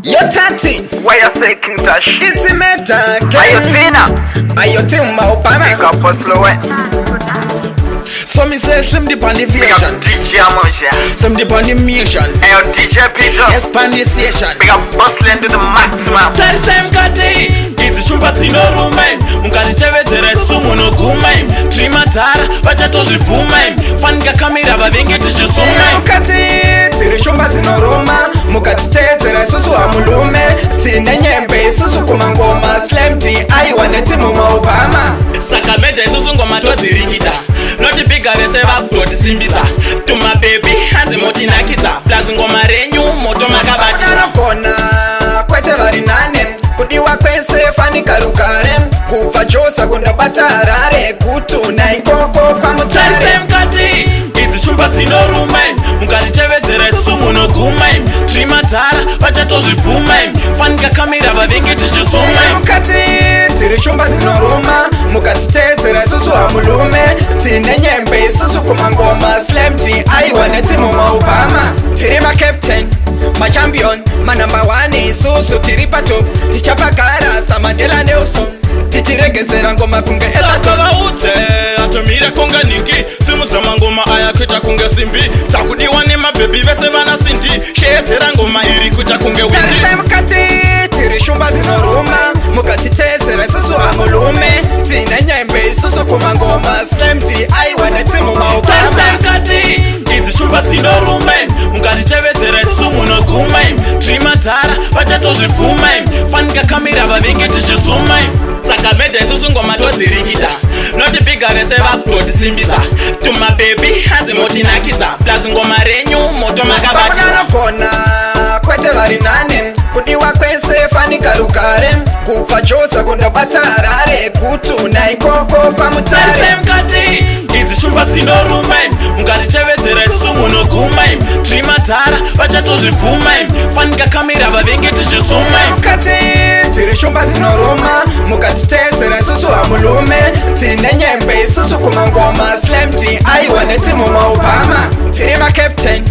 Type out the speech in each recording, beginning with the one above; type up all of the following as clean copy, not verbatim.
You're 13. Why you say King Tash? It's a matter. Are you Tina? Are you Tima Obama? Pick up a slow way. So me say slim the on the Pick up version. DJ Amosia. Slim the on the mission. Hey, yo, DJ Peter. Yes, pan the station. Pick up bustling to the maximum. Tari same kati Izi shumba tino rumain Mukati chevetere sumu no gumain Trimatara Vacha tozi fumain Fanga kamera vavinge tishusumain Mukati tiri shumba zinoruma. Mukati tezera susu wa mulume. Tine nyembe susu kumangoma. Slam T aiwane timu ma Obama. Saka mede susu ngoma todzirikita Noti biga vese vakutoti simbisa Tuma baby hanzi moti nakita Plazi ngoma renyu moto makabati Anokona kwete vari nane. Kudiwa kwese fanika rukare. Kufa chosa kundabata harare. Kutuna ikoko kwa Tari mutare. same kati Izi shumba tino rumain Mukati chevetere sumu no gumain Trimatara Vacha tozi fumain Fanga kamera vavinge tishusumain Mukati tiri shumba zinoruma. Mukati tezera susu wa mulume. Tine nyembe susu kumangoma. Slam T aiwane timu ma Obama. Tiri ma captain, ma champion, ma number one. Susu tiri pato. Tichapakara sa Mandela Nelson. Tichiregezera ngoma kunge Saka vaudze atomire konga niki simudza mangoma aya kuita kunge simbi takudiwa nemabhebhi vese vana sindi sheedzera ngoma iri kuita kunge windi Tarise mukati tiri shumba zinoruma. Mukati tezera susu wa mulume. Tine nyembe susu kumangoma. Slam T aiwane timu ma Obama. tarisemkati idzi shumba dzinorumain mukati chevedzera sumu nogumain trimatara vachatozvifumain fanika kamera vavinge tichizumain saka medha isusu ngoma todzirikita noti biga vese vakutotisimbisa tuma bebi hanzi motinakidza plazi ngoma renyu moto makabati Anokona kwete vari nane. Kudiwa kwese fanika rukare. Kufa chosa kundabata harare. Kutuna ikoko kwa mutare. tarisemkati idzi shumba dzinorumain mukati chevedzera sumu nogumain trimatara vachatozvifumain fanika kamera vavinge tichizumain Mukati tiri shumba zinoruma. Mukati tezera susu wa mulume. Tine nyembe susu kumangoma. Slam T aiwane timu ma Obama. Tiri ma captain,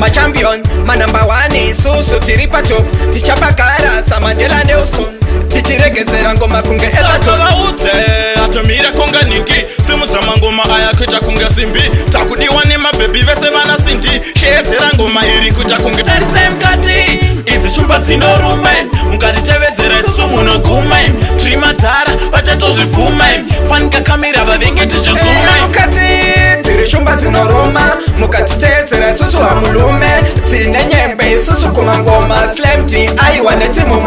ma champion, ma number one. Susu tiri pato. Tichapakara sa Mandela Nelson. Tichiregezera ngoma kunge Everton. vaudze atomire konga niki simudza mangoma aya kuita kunge simbi takudiwa nemabhebhi vese vana sindi sheedzera ngoma iri kuita kunge tarisemkati idzi shumba dzinorumain mukati chevedzera sumu nogumain trimatara vachatozvifumain fanika kamera vavinge tichizumain Mukati tiri shumba zinoruma. Mukati tezera susu wa mulume. Tine nyembe susu kumangoma. Slam T aiwane timu